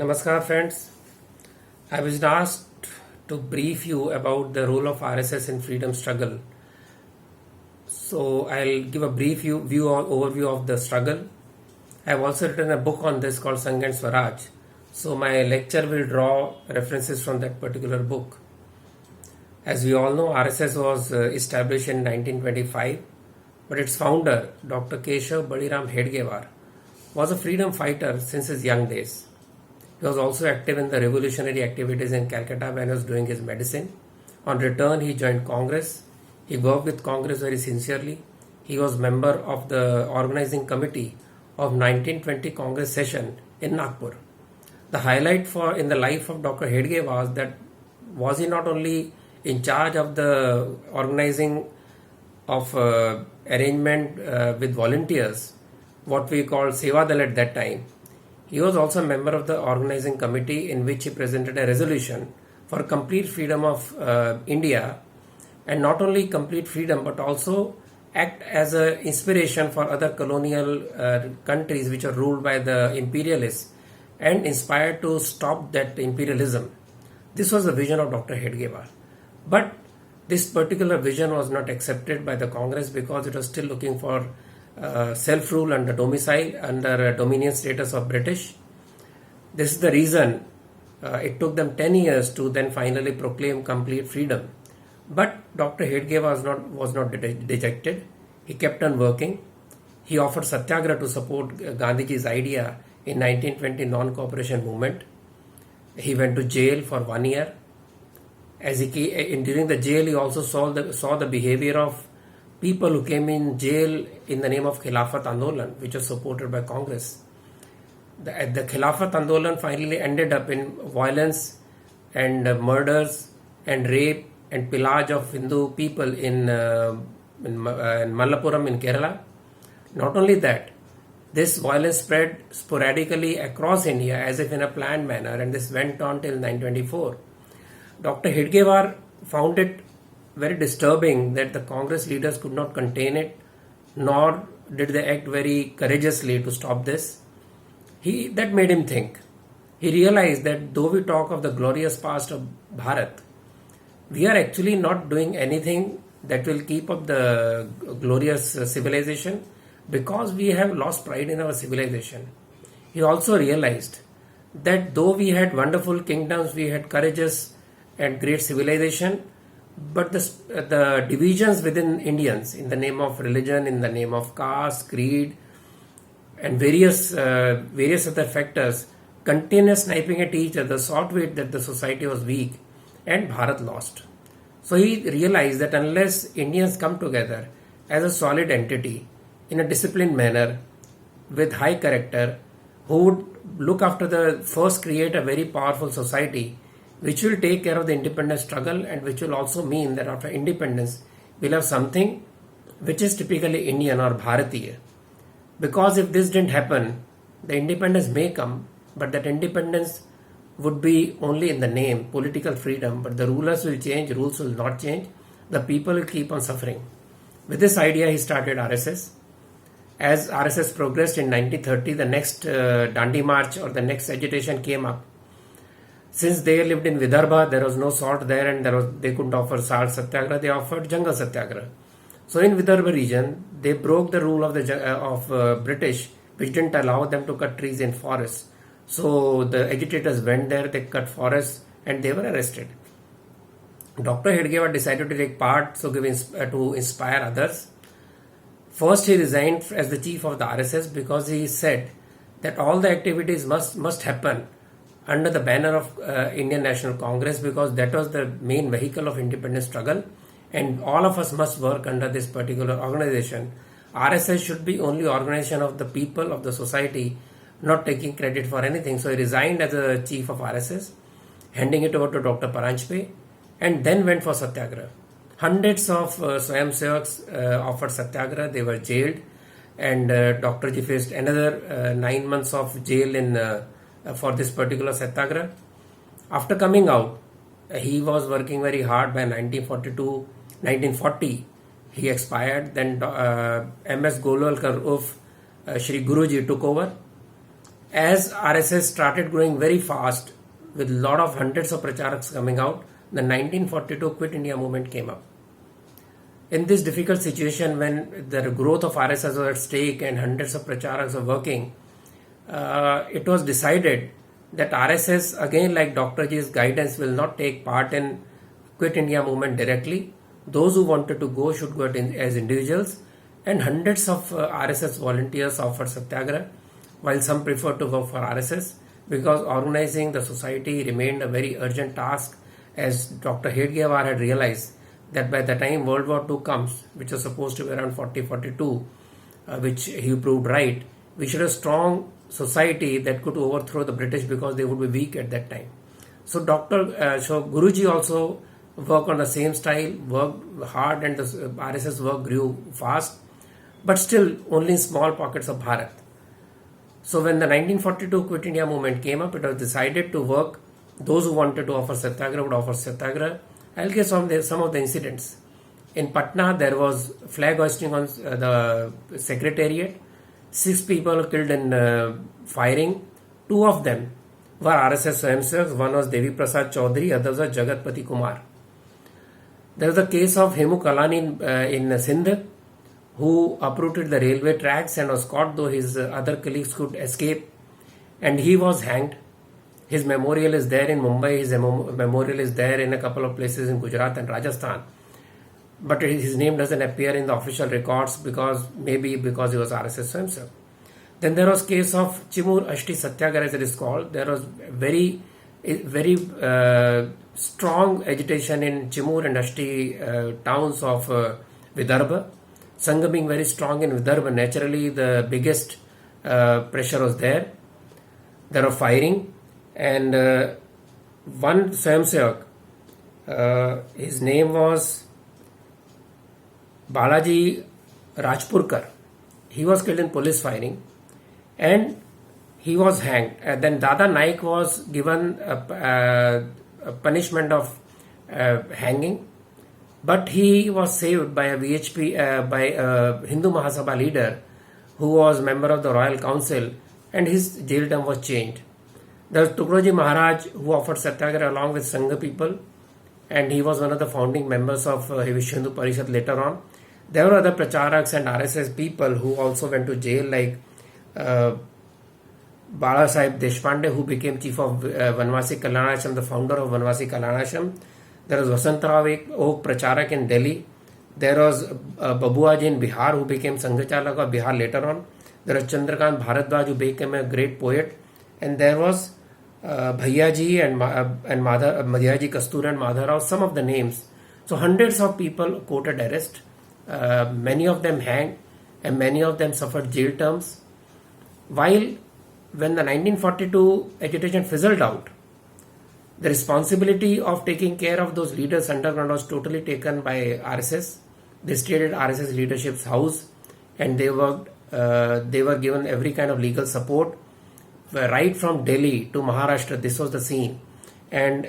Namaskar friends. I was asked to brief you about the role of RSS in freedom struggle. So I'll give a brief overview of the struggle. I have also written a book on this called Sangh and Swaraj. So my lecture will draw references from that particular book. As we all know, RSS was established in 1925, but its founder, Dr. Keshav Baliram Hedgewar, was a freedom fighter since his young days. He was also active in the revolutionary activities in Calcutta when he was doing his medicine. On return, he joined Congress. He worked with Congress very sincerely. He was member of the organizing committee of 1920 Congress session in Nagpur. The highlight in the life of Dr. Hedgewar was he not only in charge of the organizing of arrangement with volunteers, what we called Seva Dal at that time. He was also a member of the organizing committee in which he presented a resolution for complete freedom of India, and not only complete freedom but also act as an inspiration for other colonial countries which are ruled by the imperialists and inspired to stop that imperialism. This was the vision of Dr. Hedgewar. But this particular vision was not accepted by the Congress because it was still looking for self-rule under domicile, under dominion status of British. This is the reason it took them 10 years to then finally proclaim complete freedom. But Dr. Hedgewar was not dejected. He kept on working. He offered Satyagraha to support Gandhiji's idea in 1920 non-cooperation movement. He went to jail for 1 year. During the jail, he also saw the behavior of people who came in jail in the name of Khilafat Andolan, which was supported by Congress. The Khilafat Andolan finally ended up in violence and murders and rape and pillage of Hindu people in Malappuram in Kerala. Not only that, this violence spread sporadically across India as if in a planned manner, and this went on till 1924. Dr. Hedgewar found it very disturbing that the Congress leaders could not contain it, nor did they act very courageously to stop this. That made him think. He realized that though we talk of the glorious past of Bharat, we are actually not doing anything that will keep up the glorious civilization because we have lost pride in our civilization. He also realized that though we had wonderful kingdoms, we had courageous and great civilization, but the divisions within Indians in the name of religion, in the name of caste, creed, and various other factors, continuous sniping at each other, saw to it that the society was weak and Bharat lost. So he realized that unless Indians come together as a solid entity in a disciplined manner with high character, who would look after first create a very powerful society which will take care of the independence struggle, and which will also mean that after independence we'll have something which is typically Indian or Bharatiya. Because if this didn't happen, the independence may come, but that independence would be only in the name, political freedom, but the rulers will change, rules will not change, the people will keep on suffering. With this idea, he started RSS. As RSS progressed in 1930, the next Dandi March or the next agitation came up. Since they lived in Vidarbha, there was no salt there, and they couldn't offer salt satyagraha. They offered jungle satyagraha. So in Vidarbha region, they broke the rule of British, which didn't allow them to cut trees in forests. So the agitators went there, they cut forests, and they were arrested. Dr. Hedgewar decided to take part, to inspire others. First, he resigned as the chief of the RSS because he said that all the activities must happen under the banner of Indian National Congress, because that was the main vehicle of independence struggle, and all of us must work under this particular organization. RSS should be only organization of the people, of the society, not taking credit for anything. So he resigned as a chief of RSS, handing it over to Dr. Paranjpe, and then went for Satyagraha. Hundreds of Swayamsevaks offered Satyagraha. They were jailed, and Dr. Ji faced another 9 months of jail for this particular Satyagraha. After coming out, he was working very hard. By 1940, he expired. Then M.S. Golwalkar of Shri Guruji took over. As RSS started growing very fast with lot of hundreds of pracharaks coming out, the 1942 Quit India movement came up. In this difficult situation, when the growth of RSS was at stake and hundreds of pracharaks were working, it was decided that RSS, again like Dr. Ji's guidance, will not take part in Quit India movement directly. Those who wanted to go should go as individuals, and hundreds of RSS volunteers offered satyagraha, while some preferred to work for RSS, because organizing the society remained a very urgent task, as Dr. Hedgewar had realized that by the time World War II comes, which was supposed to be around 40-42, which he proved right, we should have a strong society that could overthrow the British because they would be weak at that time. So so Guruji also worked on the same style, worked hard, and the RSS work grew fast, but still only in small pockets of Bharat. So when the 1942 Quit India movement came up, it was decided to work. Those who wanted to offer satyagraha would offer satyagraha. I'll give some of the incidents. In Patna, there was flag hoisting on the secretariat. 6 people were killed in firing. 2 of them were RSS Swayamsevaks. One was Devi Prasad Chaudhary, other was Jagatpati Kumar. There was a case of Hemu Kalani in Sindh, who uprooted the railway tracks and was caught, though his other colleagues could escape, and he was hanged. His memorial is there in Mumbai, his memorial is there in a couple of places in Gujarat and Rajasthan. But his name doesn't appear in the official records because he was RSS Swayamsevak. Then there was case of Chimur Ashti Satyagraha, as it is called. There was very strong agitation in Chimur and Ashti towns of Vidarbha. Sangha being very strong in Vidarbha, naturally the biggest pressure was there. There was firing, and one Swayamsevak, his name was Balaji Rajpurkar. He was killed in police firing and he was hanged. Then Dada Naik was given a punishment of hanging, but he was saved by a VHP, by a Hindu Mahasabha leader who was member of the Royal Council, and his jail term was changed. There was Tukaroji Maharaj, who offered satyagraha along with Sangha people, and he was one of the founding members of Vishwa Hindu Parishad later on. There were other pracharaks and RSS people who also went to jail, like Bala Sahib Deshpande, who became chief of Vanvasi Kalyanashram, the founder of Vanvasi Kalyanashram. There was Vasantrao, Oak Pracharak in Delhi. There was Babuaji in Bihar, who became Sanghachalak of Bihar later on. There was Chandrakant Bharadwaj, who became a great poet. And there was Bhaiyaji and Madhyaji Kastura and Madharao, some of the names. So hundreds of people quoted arrest. Many of them hanged, and many of them suffered jail terms. While when the 1942 agitation fizzled out, the responsibility of taking care of those leaders underground was totally taken by RSS. They stayed at RSS leadership's house, and they were given every kind of legal support, right from Delhi to Maharashtra. This was the scene. And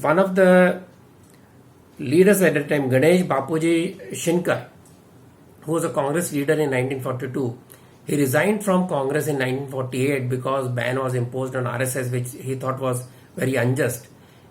one of the leaders at that time, Ganesh Bapuji Shinkar, who was a Congress leader in 1942, he resigned from Congress in 1948 because ban was imposed on RSS, which he thought was very unjust.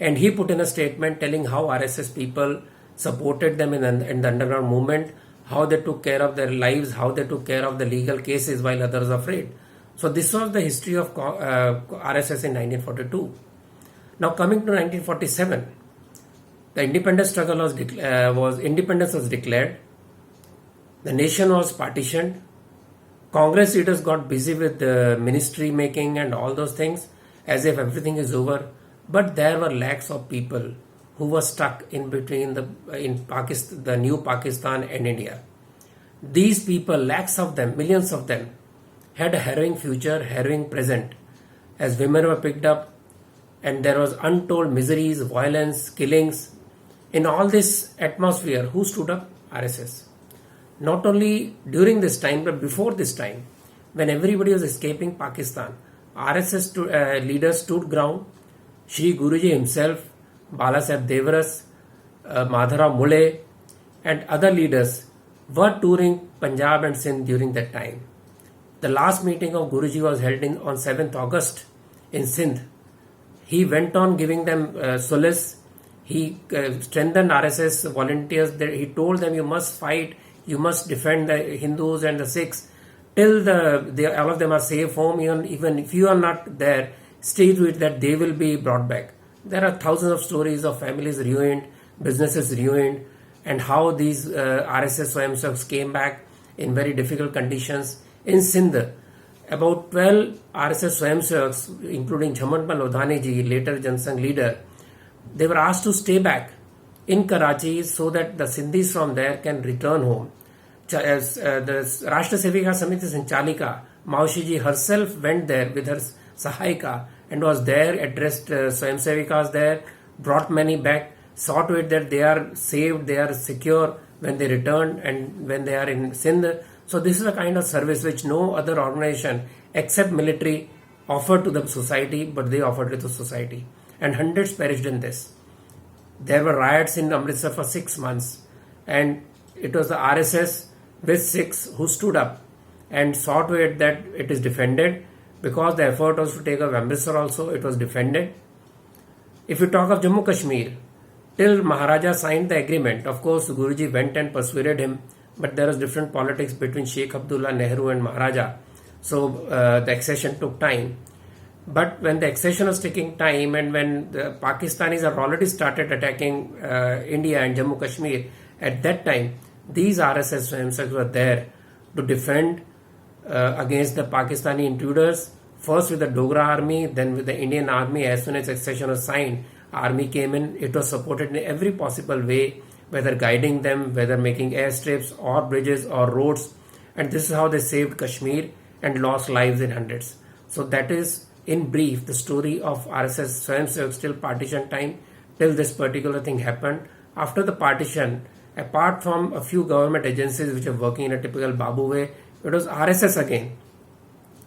And he put in a statement telling how RSS people supported them in the underground movement, how they took care of their lives, how they took care of the legal cases while others were afraid. So this was the history of RSS in 1942. Now coming to 1947, the independence struggle independence was declared. The nation was partitioned. Congress leaders got busy with ministry making and all those things as if everything is over. But there were lakhs of people who were stuck in between the new Pakistan and India. These people, lakhs of them, millions of them, had a harrowing future, harrowing present, as women were picked up, and there was untold miseries, violence, killings. In all this atmosphere, who stood up? RSS. Not only during this time, but before this time, when everybody was escaping Pakistan, RSS leaders stood ground. Shri Guruji himself, Balasaheb Devras, Madharao Mule, and other leaders were touring Punjab and Sindh during that time. The last meeting of Guruji was held on 7th August in Sindh. He went on giving them solace. He strengthened RSS volunteers. He told them, you must fight, you must defend the Hindus and the Sikhs till all of them are safe home. Even if you are not there, stay to it that they will be brought back. There are thousands of stories of families ruined, businesses ruined, and how these RSS Swayamsevaks came back in very difficult conditions. In Sindh, about 12 RSS Swayamsevaks, including Jhamanpal Lodhani ji, later Jansangh leader, they were asked to stay back in Karachi so that the Sindhis from there can return home. The Rashtra Sevika Samiti Sanchalika, Maushi ji herself went there with her Sahayika and was there, addressed Swayamsevikas there, brought many back, saw to it that they are saved, they are secure when they return and when they are in Sindh. So this is a kind of service which no other organization except military offered to the society, but they offered it to society. And hundreds perished in this. There were riots in Amritsar for 6 months, and it was the RSS with Sikhs who stood up and saw to it that it is defended, because the effort was to take up Amritsar also, it was defended. If you talk of Jammu Kashmir, till Maharaja signed the agreement, of course Guruji went and persuaded him, but there was different politics between Sheikh Abdullah, Nehru and Maharaja. So the accession took time. But when the accession was taking time and when the Pakistanis have already started attacking India and Jammu Kashmir, at that time, these RSS Swayamsevaks were there to defend against the Pakistani intruders, first with the Dogra army, then with the Indian army. As soon as accession was signed, army came in, it was supported in every possible way, whether guiding them, whether making airstrips or bridges or roads. And this is how they saved Kashmir and lost lives in hundreds. So that is, in brief, the story of RSS Swayamsevaks till partition time, till this particular thing happened. After the partition, apart from a few government agencies which are working in a typical Babu way, it was RSS again,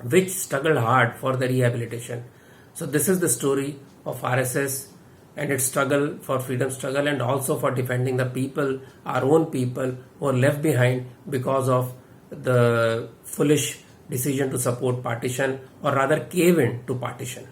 which struggled hard for the rehabilitation. So this is the story of RSS and its struggle for freedom struggle, and also for defending the people, our own people, who are left behind because of the foolish decision to support partition, or rather cave in to partition.